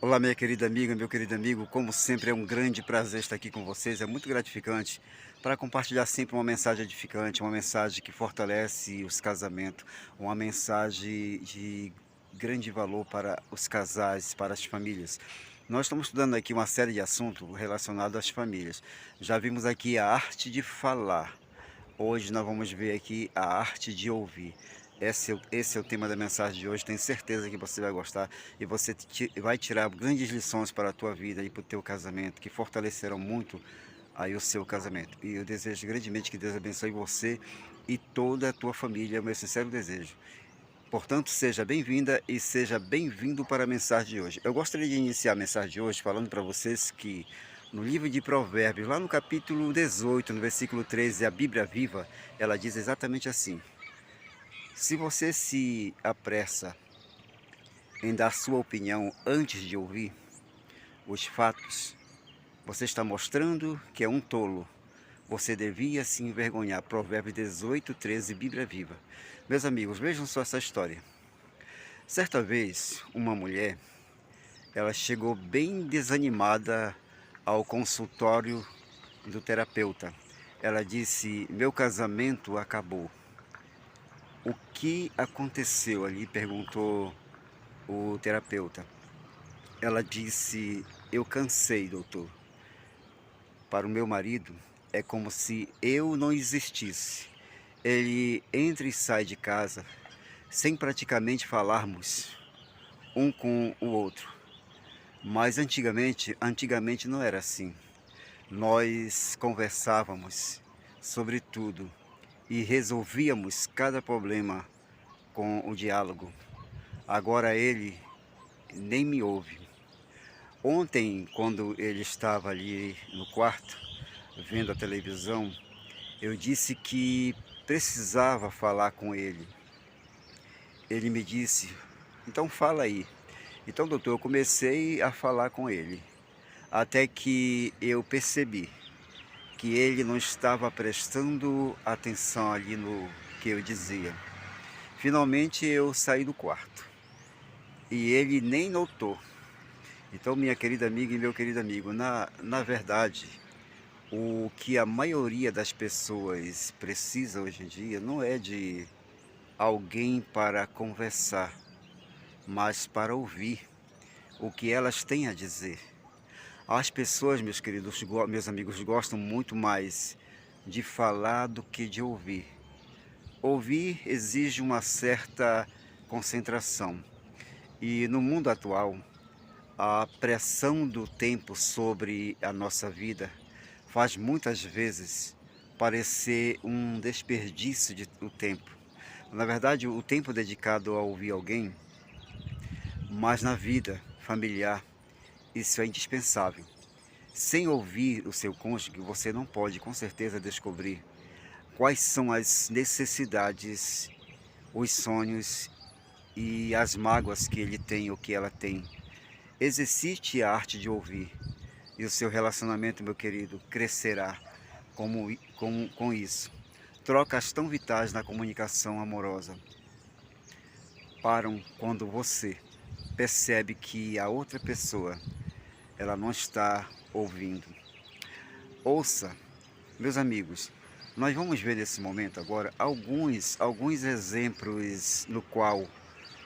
Olá, minha querida amiga, meu querido amigo, como sempre é um grande prazer estar aqui com vocês, é muito gratificante para compartilhar sempre uma mensagem edificante, uma mensagem que fortalece os casamentos, uma mensagem de grande valor para os casais, para as famílias. Nós estamos estudando aqui uma série de assuntos relacionados às famílias. Já vimos aqui a arte de falar. Hoje nós vamos ver aqui a arte de ouvir. Esse é o tema da mensagem de hoje. Tenho certeza que você vai gostar e você vai tirar grandes lições para a tua vida e para o teu casamento, que fortalecerão muito aí o seu casamento. E eu desejo grandemente que Deus abençoe você e toda a tua família, é o meu sincero desejo. Portanto, seja bem-vinda e seja bem-vindo para a mensagem de hoje. Eu gostaria de iniciar a mensagem de hoje falando para vocês que no livro de Provérbios, lá no capítulo 18, no versículo 13, a Bíblia Viva, ela diz exatamente assim: se você se apressa em dar sua opinião antes de ouvir os fatos, você está mostrando que é um tolo. Você devia se envergonhar. Provérbios 18, 13, Bíblia Viva. Meus amigos, vejam só essa história. Certa vez, uma mulher, ela chegou bem desanimada ao consultório do terapeuta. Ela disse: meu casamento acabou. O que aconteceu ali? Perguntou o terapeuta. Ela disse: eu cansei, doutor. Para o meu marido, é como se eu não existisse. Ele entra e sai de casa sem praticamente falarmos um com o outro. Mas antigamente não era assim. Nós conversávamos sobre tudo e resolvíamos cada problema com o diálogo. Agora ele nem me ouve. Ontem, quando ele estava ali no quarto, vendo a televisão, eu disse que precisava falar com ele. Ele me disse: então fala aí. Então, doutor, eu comecei a falar com ele, até que eu percebi que ele não estava prestando atenção ali no que eu dizia. Finalmente eu saí do quarto e ele nem notou. Então, minha querida amiga e meu querido amigo, na verdade, o que a maioria das pessoas precisa hoje em dia não é de alguém para conversar, mas para ouvir o que elas têm a dizer. As pessoas, meus queridos, meus amigos, gostam muito mais de falar do que de ouvir. Ouvir exige uma certa concentração. E no mundo atual, a pressão do tempo sobre a nossa vida faz muitas vezes parecer um desperdício de o tempo. Na verdade, o tempo dedicado a ouvir alguém, mas na vida familiar, isso é indispensável. Sem ouvir o seu cônjuge, você não pode com certeza descobrir quais são as necessidades, os sonhos e as mágoas que ele tem ou que ela tem. Exercite a arte de ouvir e o seu relacionamento, meu querido, crescerá com isso. Trocas tão vitais na comunicação amorosa param quando você percebe que a outra pessoa ela não está ouvindo. Ouça, meus amigos, nós vamos ver nesse momento agora alguns exemplos no qual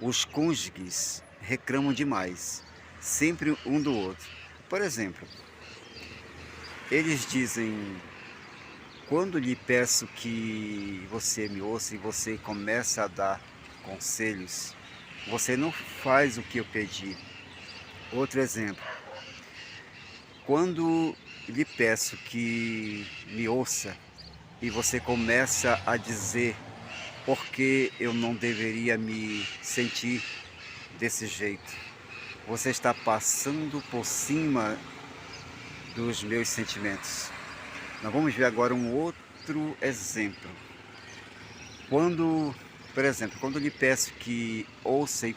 os cônjuges reclamam demais, sempre um do outro. Por exemplo, eles dizem: quando lhe peço que você me ouça e você começa a dar conselhos, você não faz o que eu pedi. Outro exemplo, quando lhe peço que me ouça e você começa a dizer porque eu não deveria me sentir desse jeito. Você está passando por cima dos meus sentimentos. Nós vamos ver agora um outro exemplo. Quando, por exemplo, quando lhe peço que ouça e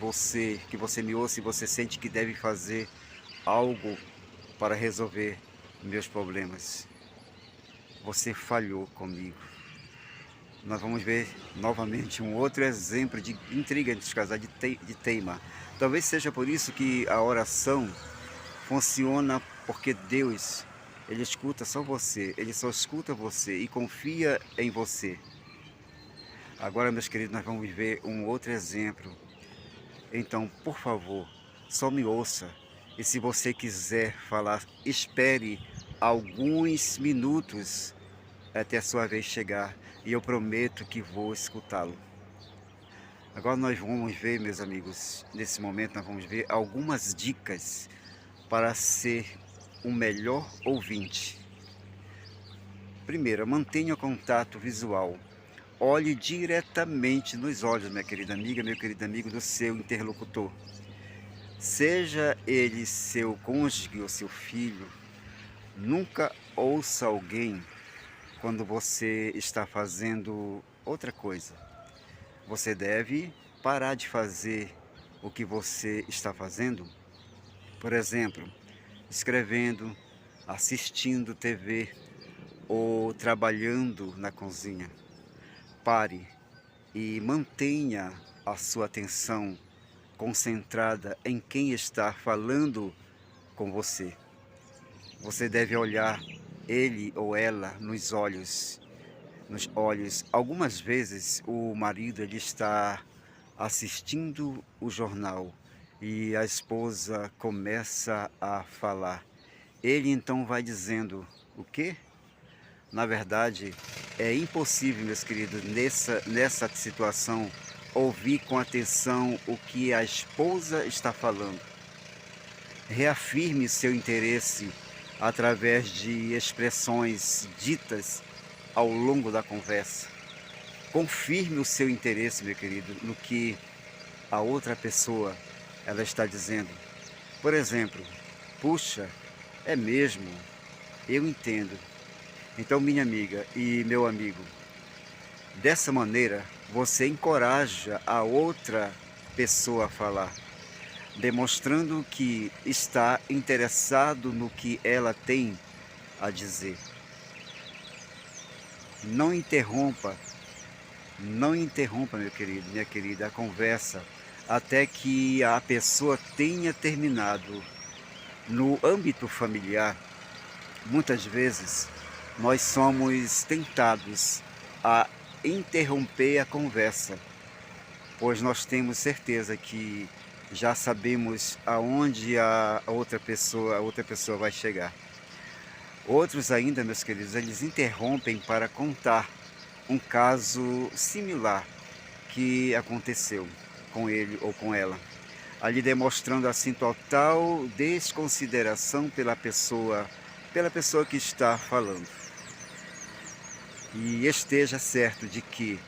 que você me ouça e você sente que deve fazer algo para resolver meus problemas, você falhou comigo. nós vamos ver novamente um outro exemplo de intriga entre os casais, de teima. Talvez seja por isso que a oração funciona, porque Deus, Ele escuta só você, Ele só escuta você e confia em você. Agora, meus queridos, nós vamos ver um outro exemplo. Então, por favor, só me ouça. E se você quiser falar, espere alguns minutos até a sua vez chegar. E eu prometo que vou escutá-lo. Agora nós vamos ver, meus amigos, nesse momento nós vamos ver algumas dicas para ser um melhor ouvinte. Primeiro, mantenha contato visual. Olhe diretamente nos olhos, minha querida amiga, meu querido amigo, do seu interlocutor. Seja ele seu cônjuge ou seu filho, nunca ouça alguém quando você está fazendo outra coisa. Você deve parar de fazer o que você está fazendo. Por exemplo, escrevendo, assistindo TV ou trabalhando na cozinha. Pare e mantenha a sua atenção concentrada em quem está falando com você. Você deve olhar ele ou ela nos olhos. Algumas vezes o marido ele está assistindo o jornal e a esposa começa a falar. Ele então vai dizendo o quê? Na verdade, é impossível, meus queridos, nessa situação, ouvir com atenção o que a esposa está falando. Reafirme seu interesse através de expressões ditas ao longo da conversa. Confirme o seu interesse, meu querido, no que a outra pessoa ela está dizendo. Por exemplo, puxa, é mesmo, eu entendo. Então, minha amiga e meu amigo, dessa maneira você encoraja a outra pessoa a falar, demonstrando que está interessado no que ela tem a dizer. Não interrompa, meu querido, minha querida, a conversa até que a pessoa tenha terminado. No âmbito familiar, muitas vezes nós somos tentados a interromper a conversa, pois nós temos certeza que já sabemos aonde a outra pessoa vai chegar. Outros ainda, meus queridos, eles interrompem para contar um caso similar que aconteceu com ele ou com ela, ali demonstrando assim total desconsideração pela pessoa que está falando. E esteja certo de que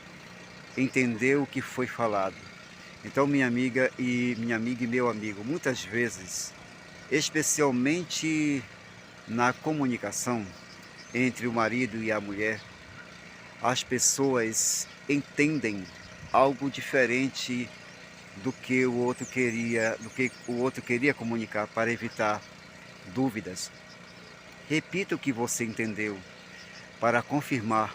entendeu o que foi falado. Então, minha amiga e meu amigo, muitas vezes, especialmente na comunicação entre o marido e a mulher, as pessoas entendem algo diferente do que o outro queria comunicar, para evitar dúvidas. Repita o que você entendeu para confirmar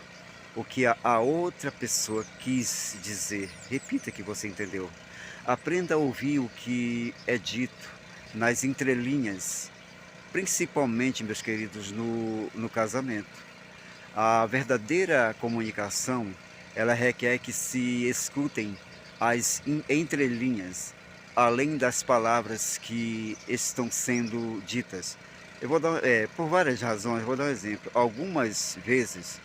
o que a outra pessoa quis dizer. Repita que você entendeu. Aprenda a ouvir o que é dito nas entrelinhas, principalmente, meus queridos, no casamento. A verdadeira comunicação, ela requer que se escutem as entrelinhas, além das palavras que estão sendo ditas. Eu vou dar, por várias razões, vou dar um exemplo. Algumas vezes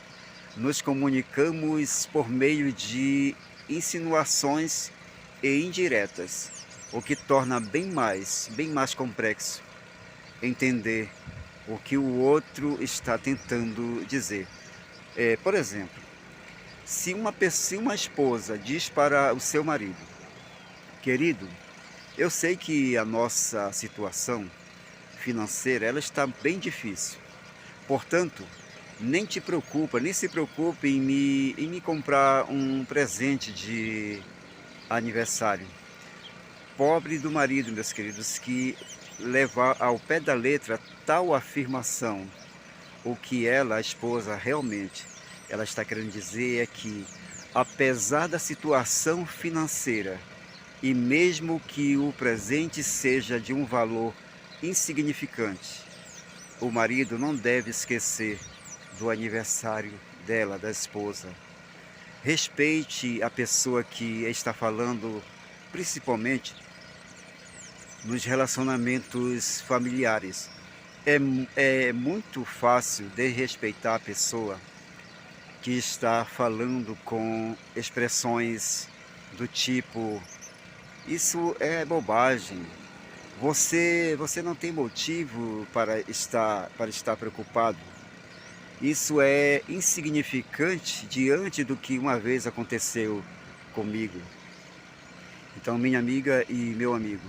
nos comunicamos por meio de insinuações e indiretas, o que torna bem mais complexo entender o que o outro está tentando dizer. Por exemplo, se uma esposa diz para o seu marido: querido, eu sei que a nossa situação financeira ela está bem difícil, portanto, nem se preocupe em me comprar um presente de aniversário. Pobre do marido, meus queridos, que levar ao pé da letra tal afirmação. O que ela, a esposa, realmente ela está querendo dizer é que apesar da situação financeira, e mesmo que o presente seja de um valor insignificante, o marido não deve esquecer do aniversário dela, da esposa. Respeite a pessoa que está falando, principalmente nos relacionamentos familiares. É muito fácil desrespeitar a pessoa que está falando com expressões do tipo: isso é bobagem. Você não tem motivo para estar preocupado. Isso é insignificante diante do que uma vez aconteceu comigo. Então, minha amiga e meu amigo,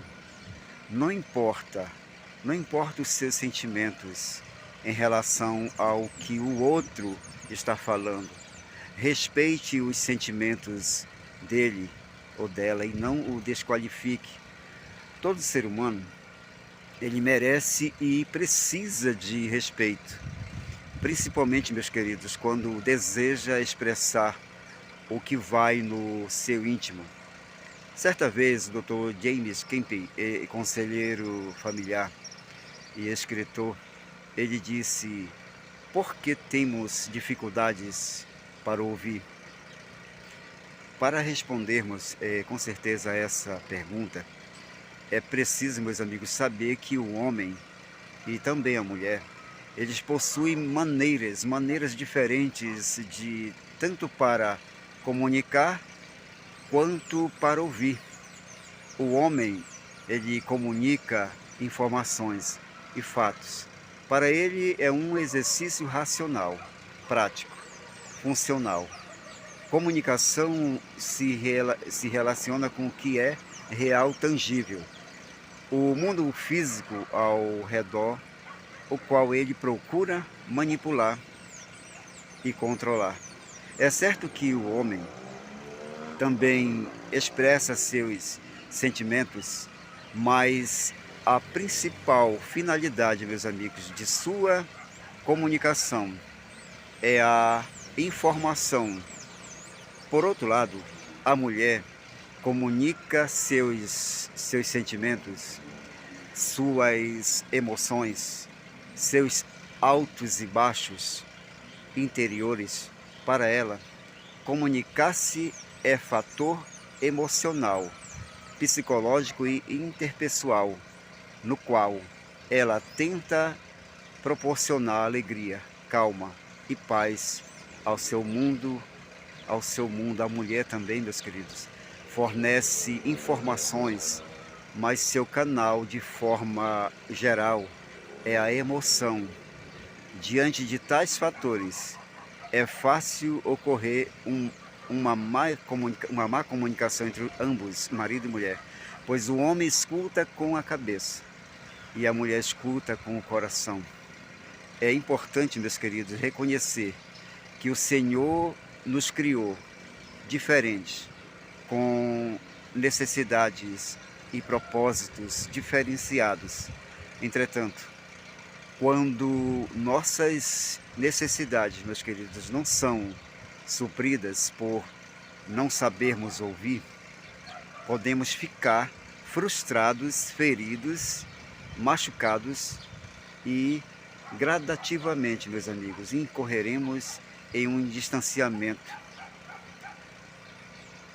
não importa, não importa os seus sentimentos em relação ao que o outro está falando. Respeite os sentimentos dele ou dela e não o desqualifique. Todo ser humano, ele merece e precisa de respeito. Principalmente, meus queridos, quando deseja expressar o que vai no seu íntimo. Certa vez, o Dr. James Kemp, conselheiro familiar e escritor, ele disse: por que temos dificuldades para ouvir? Para respondermos com certeza a essa pergunta, é preciso, meus amigos, saber que o homem e também a mulher, eles possuem maneiras diferentes de tanto para comunicar quanto para ouvir. O homem, ele comunica informações e fatos. Para ele é um exercício racional, prático, funcional. Comunicação se relaciona com o que é real, tangível. O mundo físico ao redor, o qual ele procura manipular e controlar. É certo que o homem também expressa seus sentimentos, mas a principal finalidade, meus amigos, de sua comunicação é a informação. Por outro lado, a mulher comunica seus sentimentos, suas emoções, seus altos e baixos interiores. Para ela, comunicar-se é fator emocional, psicológico e interpessoal, no qual ela tenta proporcionar alegria, calma e paz ao seu mundo, A mulher também, meus queridos, fornece informações, mas seu canal de forma geral é a emoção. Diante de tais fatores, é fácil ocorrer uma má comunicação entre ambos, marido e mulher, pois o homem escuta com a cabeça e a mulher escuta com o coração. É importante, meus queridos, reconhecer que o Senhor nos criou diferentes, com necessidades e propósitos diferenciados. Entretanto, quando nossas necessidades, meus queridos, não são supridas por não sabermos ouvir, podemos ficar frustrados, feridos, machucados e gradativamente, meus amigos, incorreremos em um distanciamento.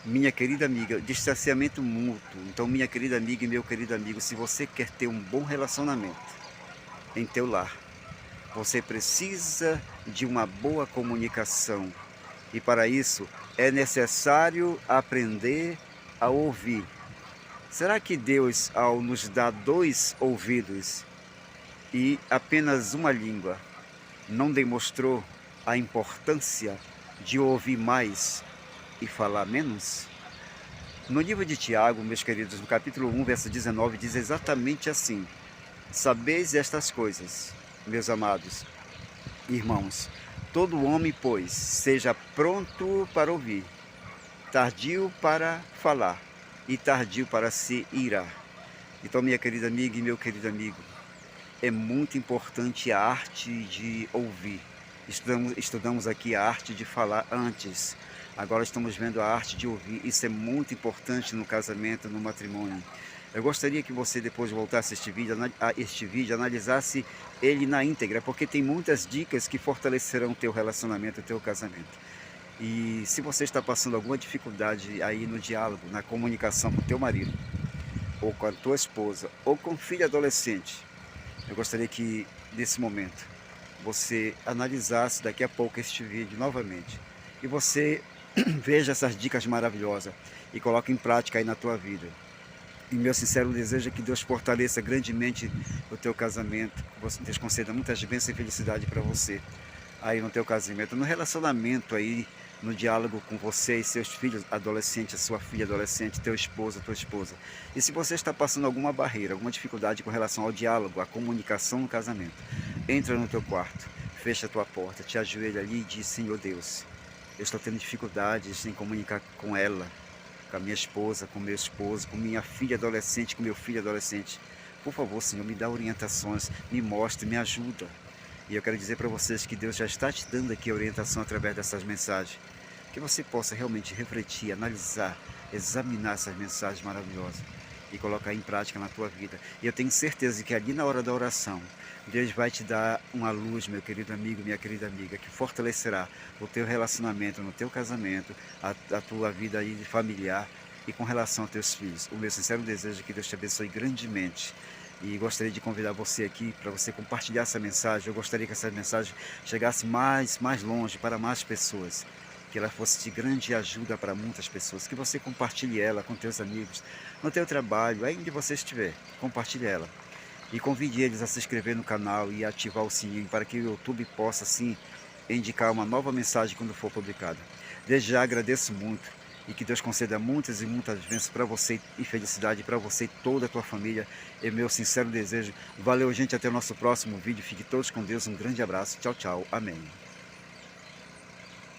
Minha querida amiga, distanciamento mútuo. Então, minha querida amiga e meu querido amigo, se você quer ter um bom relacionamento em teu lar, você precisa de uma boa comunicação. E para isso é necessário aprender a ouvir. Será que Deus, ao nos dar 2 ouvidos e apenas uma língua, não demonstrou a importância de ouvir mais e falar menos? No livro de Tiago, meus queridos, no capítulo 1, verso 19, diz exatamente assim: sabeis estas coisas, meus amados irmãos, todo homem, pois, seja pronto para ouvir, tardio para falar e tardio para se irar. Então, minha querida amiga e meu querido amigo, é muito importante a arte de ouvir. Estudamos aqui a arte de falar antes. Agora estamos vendo a arte de ouvir. Isso é muito importante no casamento, no matrimônio. Eu gostaria que você depois voltasse este vídeo, analisasse ele na íntegra, porque tem muitas dicas que fortalecerão o teu relacionamento, o teu casamento. E se você está passando alguma dificuldade aí no diálogo, na comunicação com o teu marido, ou com a tua esposa, ou com o filho adolescente, eu gostaria que nesse momento você analisasse daqui a pouco este vídeo novamente e você veja essas dicas maravilhosas e coloque em prática aí na tua vida. E meu sincero desejo é que Deus fortaleça grandemente o teu casamento, que Deus conceda muitas bênçãos e felicidade para você aí no teu casamento, no relacionamento aí, no diálogo com você e seus filhos adolescentes, sua filha adolescente, teu esposo, tua esposa. E se você está passando alguma barreira, alguma dificuldade com relação ao diálogo, à comunicação no casamento, entra no teu quarto, fecha a tua porta, te ajoelha ali e diz: Senhor Deus, eu estou tendo dificuldades em comunicar com ela, com a minha esposa, com meu esposo, com minha filha adolescente, com meu filho adolescente. Por favor, Senhor, me dá orientações, me mostre, me ajuda. E eu quero dizer para vocês que Deus já está te dando aqui a orientação através dessas mensagens. Que você possa realmente refletir, analisar, examinar essas mensagens maravilhosas e colocar em prática na tua vida. E eu tenho certeza que ali na hora da oração, Deus vai te dar uma luz, meu querido amigo, minha querida amiga, que fortalecerá o teu relacionamento no teu casamento, a tua vida aí de familiar e com relação aos teus filhos. O meu sincero desejo é que Deus te abençoe grandemente. E gostaria de convidar você aqui para você compartilhar essa mensagem. Eu gostaria que essa mensagem chegasse mais longe para mais pessoas. Que ela fosse de grande ajuda para muitas pessoas. Que você compartilhe ela com teus amigos, no teu trabalho, aí onde você estiver. Compartilhe ela. E convide eles a se inscrever no canal e ativar o sininho para que o YouTube possa, assim, indicar uma nova mensagem quando for publicada. Desde já agradeço muito. E que Deus conceda muitas e muitas bênçãos para você e felicidade para você e toda a tua família. É meu sincero desejo. Valeu, gente. Até o nosso próximo vídeo. Fique todos com Deus. Um grande abraço. Tchau, tchau. Amém.